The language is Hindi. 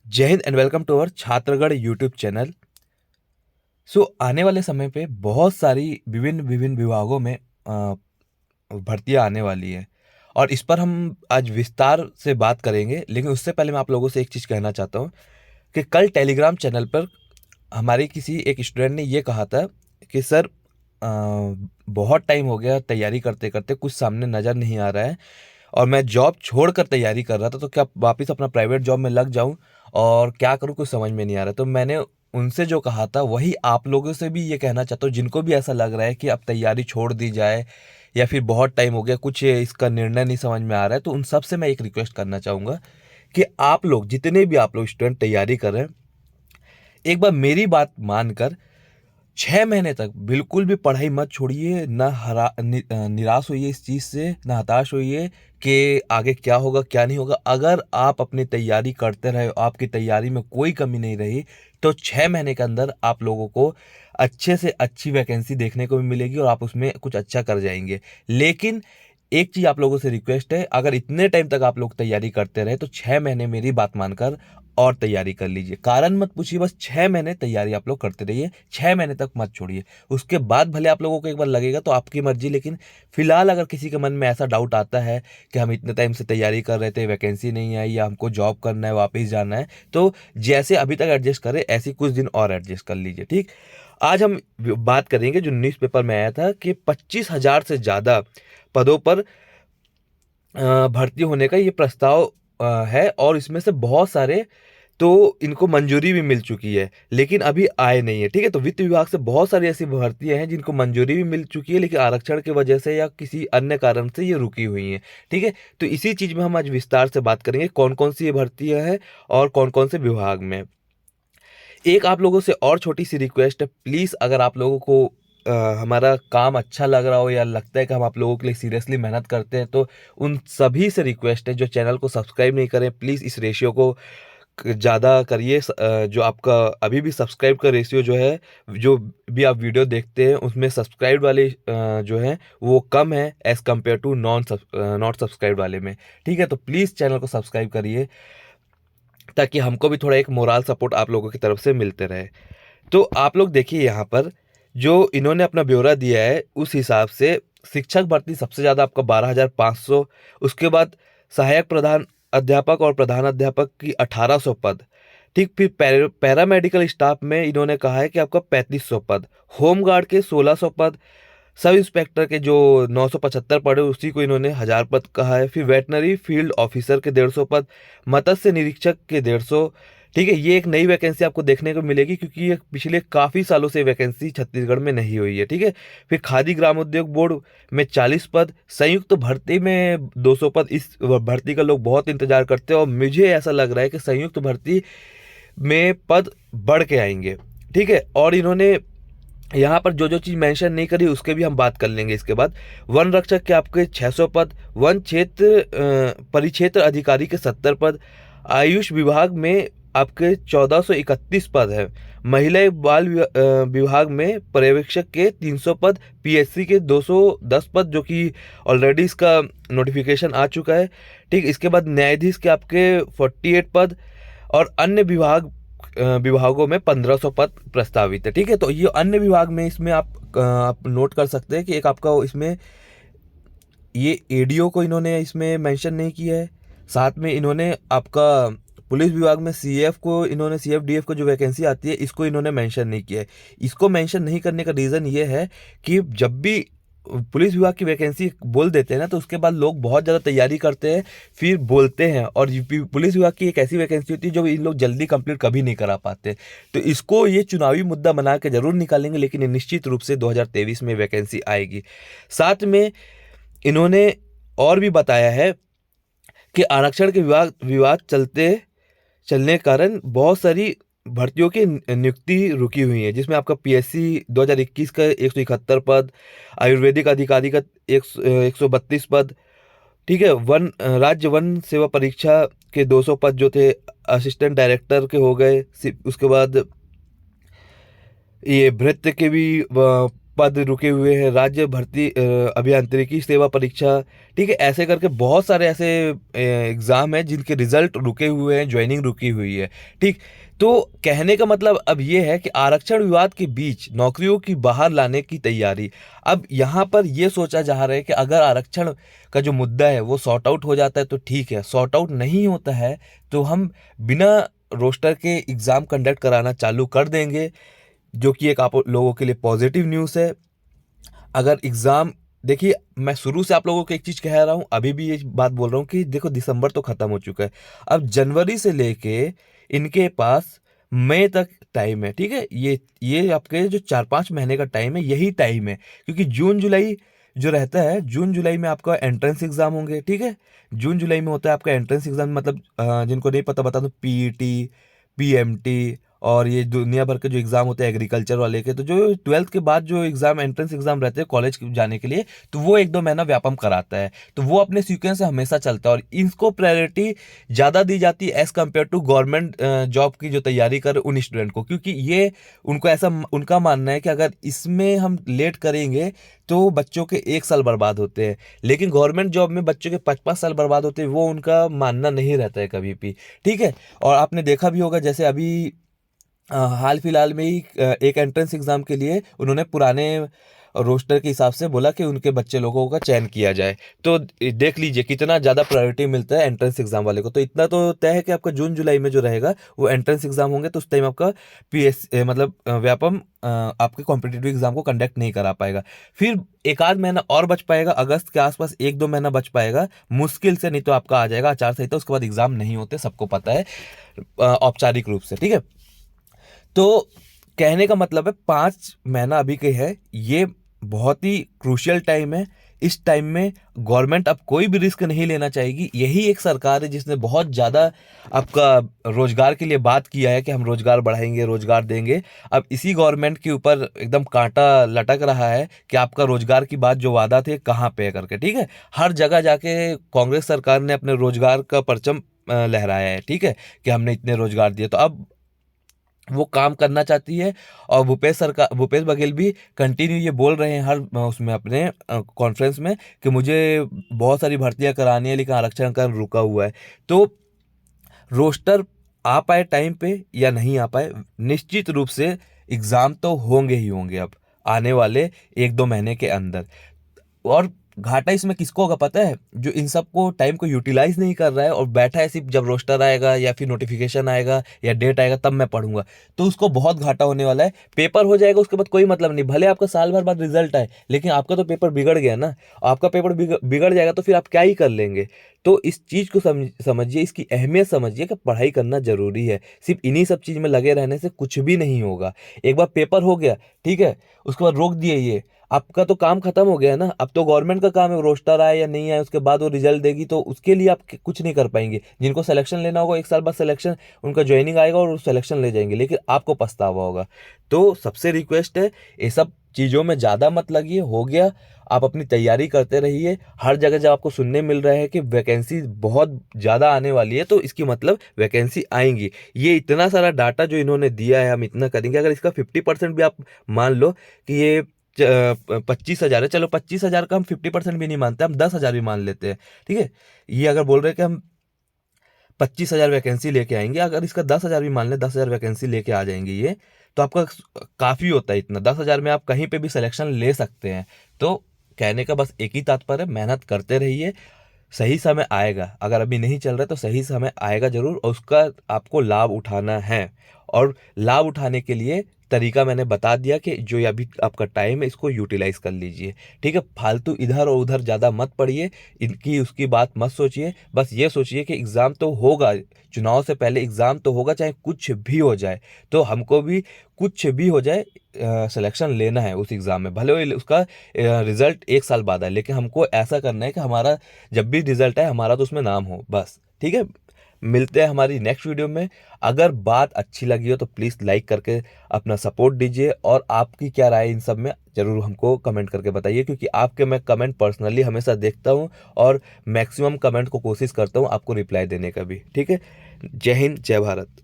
जय Hind and welcome to our Chhatragarh YouTube channel. आने वाले समय पे बहुत सारी विभिन्न विभिन्न विभागों में भर्तियां आने वाली है और इस पर हम आज विस्तार से बात करेंगे। लेकिन उससे पहले मैं आप लोगों से एक चीज़ कहना चाहता हूँ कि कल टेलीग्राम चैनल पर हमारे किसी एक स्टूडेंट ने ये कहा था कि सर, बहुत टाइम हो गया तैयारी करते करते, कुछ सामने नज़र नहीं आ रहा है और मैं जॉब छोड़कर तैयारी कर रहा था, तो क्या वापस अपना प्राइवेट जॉब में लग जाऊं और क्या करूं, कुछ समझ में नहीं आ रहा। तो मैंने उनसे जो कहा था वही आप लोगों से भी ये कहना चाहता हूँ, जिनको भी ऐसा लग रहा है कि अब तैयारी छोड़ दी जाए या फिर बहुत टाइम हो गया, कुछ इसका निर्णय नहीं समझ में आ रहा है, तो उन सब से मैं एक रिक्वेस्ट करना चाहूँगा कि आप लोग, जितने भी आप लोग स्टूडेंट तैयारी कर रहे हैं, एक बार मेरी बात मानकर 6 महीने तक बिल्कुल भी पढ़ाई मत छोड़िए। ना निराश होइए इस चीज़ से, ना हताश होइए कि आगे क्या होगा क्या नहीं होगा। अगर आप अपनी तैयारी करते रहे, आपकी तैयारी में कोई कमी नहीं रही, तो 6 महीने के अंदर आप लोगों को अच्छे से अच्छी वैकेंसी देखने को भी मिलेगी और आप उसमें कुछ अच्छा कर जाएंगे। लेकिन एक चीज़ आप लोगों से रिक्वेस्ट है, अगर इतने टाइम तक आप लोग तैयारी करते रहे तो 6 महीने मेरी बात मानकर और तैयारी कर लीजिए। कारण मत पूछिए, बस 6 महीने तैयारी आप लोग करते रहिए, 6 महीने तक मत छोड़िए। उसके बाद भले आप लोगों को एक बार लगेगा तो आपकी मर्जी, लेकिन फिलहाल अगर किसी के मन में ऐसा डाउट आता है कि हम इतने टाइम से तैयारी कर रहे थे, वैकेंसी नहीं आई या हमको जॉब करना है, वापस जाना है, तो जैसे अभी तक एडजस्ट करें ऐसे कुछ दिन और एडजस्ट कर लीजिए। ठीक। आज हम बात करेंगे जो न्यूज़पेपर में आया था कि 25,000 से ज़्यादा पदों पर भर्ती होने का ये प्रस्ताव है और इसमें से बहुत सारे तो इनको मंजूरी भी मिल चुकी है, लेकिन अभी आए नहीं है। ठीक है, तो वित्त विभाग से बहुत सारी ऐसी भर्तियां हैं जिनको मंजूरी भी मिल चुकी है, लेकिन आरक्षण की वजह से या किसी अन्य कारण से ये रुकी हुई हैं। ठीक है, तो इसी चीज़ में हम आज विस्तार से बात करेंगे कौन कौन सी ये भर्तियां हैं और कौन कौन से विभाग में। एक आप लोगों से और छोटी सी रिक्वेस्ट है, प्लीज़ अगर आप लोगों को हमारा काम अच्छा लग रहा हो या लगता है कि हम आप लोगों के लिए सीरियसली मेहनत करते हैं, तो उन सभी से रिक्वेस्ट है जो चैनल को सब्सक्राइब नहीं करें, प्लीज़ इस रेशियो को ज़्यादा करिए। जो आपका अभी भी सब्सक्राइब का रेशियो जो है, जो भी आप वीडियो देखते हैं उसमें सब्सक्राइब वाले जो हैं वो कम है as compare to not subscribe वाले में। ठीक है, तो प्लीज़ चैनल को सब्सक्राइब करिए ताकि हमको भी थोड़ा एक मोरल सपोर्ट आप लोगों की तरफ से मिलते रहे। तो आप लोग देखिए यहाँ पर जो इन्होंने अपना ब्यौरा दिया है उस हिसाब से शिक्षक भर्ती सबसे ज़्यादा आपका 12,500, उसके बाद सहायक प्रधान अध्यापक और प्रधान अध्यापक की 1,800 पद। ठीक, फिर पैरामेडिकल स्टाफ में इन्होंने कहा है कि आपका 3,500 पद, होमगार्ड के 1,600 पद, सब इंस्पेक्टर के जो 975 पड़े उसी को इन्होंने 1,000 पद कहा है। फिर वेटनरी फील्ड ऑफिसर के 150 पद, मत्स्य निरीक्षक के 150। ठीक है, ये एक नई वैकेंसी आपको देखने को मिलेगी क्योंकि ये पिछले काफ़ी सालों से वैकेंसी छत्तीसगढ़ में नहीं हुई है। ठीक है, फिर खादी ग्रामोद्योग बोर्ड में 40 पद, संयुक्त भर्ती में 200 पद। इस भर्ती का लोग बहुत इंतजार करते हैं और मुझे ऐसा लग रहा है कि संयुक्त भर्ती में पद बढ़ के आएंगे। ठीक है, और इन्होंने यहाँ पर जो जो चीज़ मेंशन नहीं करी उसके भी हम बात कर लेंगे इसके बाद। वन रक्षक के आपके 600 पद, वन क्षेत्र परिक्षेत्र अधिकारी के 70 पद, आयुष विभाग में आपके 1,431 पद है, महिला बाल विभाग में पर्यवेक्षक के 300 पद, पीएससी के 210 पद जो कि ऑलरेडी इसका नोटिफिकेशन आ चुका है। ठीक, इसके बाद न्यायाधीश के आपके 48 पद और अन्य विभागों में 1,500 पद प्रस्तावित है। ठीक है, तो ये अन्य विभाग में इसमें आप नोट कर सकते हैं कि एक आपका इसमें ये एडीओ को इन्होंने इसमें मेंशन नहीं किया है। साथ में इन्होंने आपका पुलिस विभाग में सीएफ को, इन्होंने सीएफ डीएफ को जो वैकेंसी आती है इसको इन्होंने मेंशन नहीं किया है। इसको मेंशन नहीं करने का रीज़न ये है कि जब भी पुलिस विभाग की वैकेंसी बोल देते हैं ना, तो उसके बाद लोग बहुत ज़्यादा तैयारी करते हैं, फिर बोलते हैं, और पुलिस विभाग की एक ऐसी वैकेंसी होती है जो इन लोग जल्दी कंप्लीट कभी नहीं करा पाते। तो इसको ये चुनावी मुद्दा बना के जरूर निकालेंगे, लेकिन ये निश्चित रूप से 2023 में वैकेंसी आएगी। साथ में इन्होंने और भी बताया है कि आरक्षण के विवाद चलने के कारण बहुत सारी भर्तियों की नियुक्ति रुकी हुई है, जिसमें आपका पीएससी 2021 का 171 पद, आयुर्वेदिक अधिकारी का 132 पद। ठीक है, राज्य वन सेवा परीक्षा के 200 पद जो थे असिस्टेंट डायरेक्टर के हो गए। उसके बाद ये भृत्य के भी पद रुके हुए हैं, राज्य भर्ती अभियांत्रिकी सेवा परीक्षा, ठीक है, ऐसे करके बहुत सारे ऐसे एग्ज़ाम हैं जिनके रिजल्ट रुके हुए हैं, ज्वाइनिंग रुकी हुई है, ठीक। तो कहने का मतलब अब ये है कि आरक्षण विवाद के बीच नौकरियों की बाहर लाने की तैयारी। अब यहाँ पर ये सोचा जा रहा है कि अगर आरक्षण का जो मुद्दा है वो सॉर्ट आउट हो जाता है तो ठीक है, सॉर्ट आउट नहीं होता है तो हम बिना रोस्टर के एग्ज़ाम कंडक्ट कराना चालू कर देंगे, जो कि एक आप लोगों के लिए पॉजिटिव न्यूज़ है। अगर एग्ज़ाम, देखिए मैं शुरू से आप लोगों को एक चीज़ कह रहा हूँ, अभी भी ये बात बोल रहा हूँ कि देखो दिसंबर तो ख़त्म हो चुका है, अब जनवरी से लेके इनके पास मई तक टाइम है, ठीक है। ये आपके जो 4-5 महीने का टाइम है, यही टाइम है, क्योंकि जून जुलाई जो रहता है, जून जुलाई में आपका एंट्रेंस एग्ज़ाम होंगे, ठीक है। जून जुलाई में होता है आपका एंट्रेंस एग्ज़ाम, मतलब जिनको नहीं पता बता दूँ, पीईटी, पीएमटी और ये दुनिया भर के जो एग्ज़ाम होते हैं एग्रीकल्चर वाले के, तो जो 12th के बाद जो एग्ज़ाम एंट्रेंस एग्ज़ाम रहते हैं कॉलेज जाने के लिए, तो वो 1-2 महीना व्यापम कराता है। तो वो अपने सीक्वेंस से हमेशा चलता है और इनको प्रायोरिटी ज़्यादा दी जाती है as compare to government job की जो तैयारी कर उन स्टूडेंट को, क्योंकि ये उनको ऐसा उनका मानना है कि अगर इसमें हम लेट करेंगे तो बच्चों के 1 साल बर्बाद होते हैं, लेकिन गवर्नमेंट जॉब में बच्चों के 5-5 साल बर्बाद होते हैं, वो उनका मानना नहीं रहता है कभी भी, ठीक है। और आपने देखा भी होगा, जैसे अभी हाल फिलहाल में ही एक एंट्रेंस एग्ज़ाम के लिए उन्होंने पुराने रोस्टर के हिसाब से बोला कि उनके बच्चे लोगों का चयन किया जाए। तो देख लीजिए कितना ज़्यादा प्रायोरिटी मिलता है एंट्रेंस एग्ज़ाम वाले को। तो इतना तो तय है कि आपका जून जुलाई में जो रहेगा वो एंट्रेंस एग्ज़ाम होंगे, तो उस टाइम आपका मतलब व्यापम आपके कॉम्पिटिटिव एग्ज़ाम को कंडक्ट नहीं करा पाएगा। फिर एक आध महीना और बच पाएगा, अगस्त के आसपास 1-2 महीना बच पाएगा मुश्किल से, नहीं तो आपका आ जाएगा आचार संहिता, उसके बाद एग्ज़ाम नहीं होते, सबको पता है औपचारिक रूप से, ठीक है। तो कहने का मतलब है 5 महीना अभी के है, ये बहुत ही क्रूशियल टाइम है। इस टाइम में गवर्नमेंट अब कोई भी रिस्क नहीं लेना चाहेगी। यही एक सरकार है जिसने बहुत ज़्यादा आपका रोजगार के लिए बात किया है कि हम रोजगार बढ़ाएंगे, रोजगार देंगे। अब इसी गवर्नमेंट के ऊपर एकदम कांटा लटक रहा है कि आपका रोजगार की बात जो वादा थे कहाँ पे है करके, ठीक है। हर जगह जाके कांग्रेस सरकार ने अपने रोजगार का परचम लहराया है, ठीक है, कि हमने इतने रोजगार दिए। तो अब वो काम करना चाहती है और भूपेश बघेल भी कंटिन्यू ये बोल रहे हैं हर उसमें अपने कॉन्फ्रेंस में कि मुझे बहुत सारी भर्तियां करानी है लेकिन आरक्षण का रुका हुआ है। तो रोस्टर आ पाए टाइम पे या नहीं आ पाए, निश्चित रूप से एग्ज़ाम तो होंगे ही होंगे अब आने वाले 1-2 महीने के अंदर। और घाटा इसमें किसको होगा पता है? जो इन सबको टाइम को यूटिलाइज़ नहीं कर रहा है और बैठा है सिर्फ़ जब रोस्टर आएगा या फिर नोटिफ़िकेशन आएगा या डेट आएगा तब मैं पढ़ूँगा, तो उसको बहुत घाटा होने वाला है। पेपर हो जाएगा उसके बाद कोई मतलब नहीं, भले आपका साल भर बाद रिज़ल्ट आए, लेकिन आपका तो पेपर बिगड़ गया ना। आपका पेपर बिगड़ जाएगा तो फिर आप क्या ही कर लेंगे? तो इस चीज़ को समझिए, इसकी अहमियत समझिए कि पढ़ाई करना ज़रूरी है। सिर्फ़ इन्हीं सब चीज़ में लगे रहने से कुछ भी नहीं होगा। एक बार पेपर हो गया, ठीक है? उसके बाद रोक दिए ये, आपका तो काम खत्म हो गया ना। अब तो गवर्नमेंट का काम है, रोस्टर आए या नहीं आए उसके बाद वो रिजल्ट देगी, तो उसके लिए आप कुछ नहीं कर पाएंगे। जिनको सिलेक्शन लेना होगा 1 साल बाद सिलेक्शन उनका ज्वाइनिंग आएगा और सिलेक्शन ले जाएंगे, लेकिन आपको पछतावा होगा। तो सबसे रिक्वेस्ट है, ये सब चीज़ों में ज़्यादा मत लगिए। हो गया, आप अपनी तैयारी करते रहिए। हर जगह जब आपको सुनने मिल रहा है कि वैकेंसी बहुत ज़्यादा आने वाली है, तो इसकी मतलब वैकेंसी आएंगी। ये इतना सारा डाटा जो इन्होंने दिया है, हम इतना करेंगे, अगर इसका 50% भी आप मान लो कि ये 25,000 है, चलो 25,000 का हम 50% भी नहीं मानते, हम 10,000 भी मान लेते हैं, ठीक है। ये अगर बोल रहे हैं कि हम 25,000 वैकेंसी लेके आएंगे, अगर इसका 10,000 भी मान लें, 10,000 वैकेंसी लेके आ जाएंगे ये, तो आपका काफ़ी होता है। इतना 10,000 में आप कहीं पे भी सिलेक्शन ले सकते हैं। तो कहने का बस एक ही तात्पर्य है, मेहनत करते रहिए, सही समय आएगा। अगर अभी नहीं चल रहा है तो सही समय आएगा ज़रूर, और उसका आपको लाभ उठाना है। और लाभ उठाने के लिए तरीका मैंने बता दिया कि जो ये अभी आपका टाइम है इसको यूटिलाइज़ कर लीजिए, ठीक है। फालतू इधर और उधर ज़्यादा मत पढ़िए, इनकी उसकी बात मत सोचिए। बस ये सोचिए कि एग्ज़ाम तो होगा, चुनाव से पहले एग्ज़ाम तो होगा, चाहे कुछ भी हो जाए। तो हमको भी कुछ भी हो जाए सिलेक्शन लेना है उस एग्ज़ाम में, भले वो उसका रिज़ल्ट 1 साल बाद आए, लेकिन हमको ऐसा करना है कि हमारा जब भी रिज़ल्ट आए हमारा तो उसमें नाम हो, बस, ठीक है। मिलते हैं हमारी नेक्स्ट वीडियो में। अगर बात अच्छी लगी हो तो प्लीज़ लाइक करके अपना सपोर्ट दीजिए, और आपकी क्या राय इन सब में ज़रूर हमको कमेंट करके बताइए, क्योंकि आपके मैं कमेंट पर्सनली हमेशा देखता हूँ और मैक्सिमम कमेंट को कोशिश करता हूँ आपको रिप्लाई देने का भी, ठीक है। जय हिंद, जय भारत।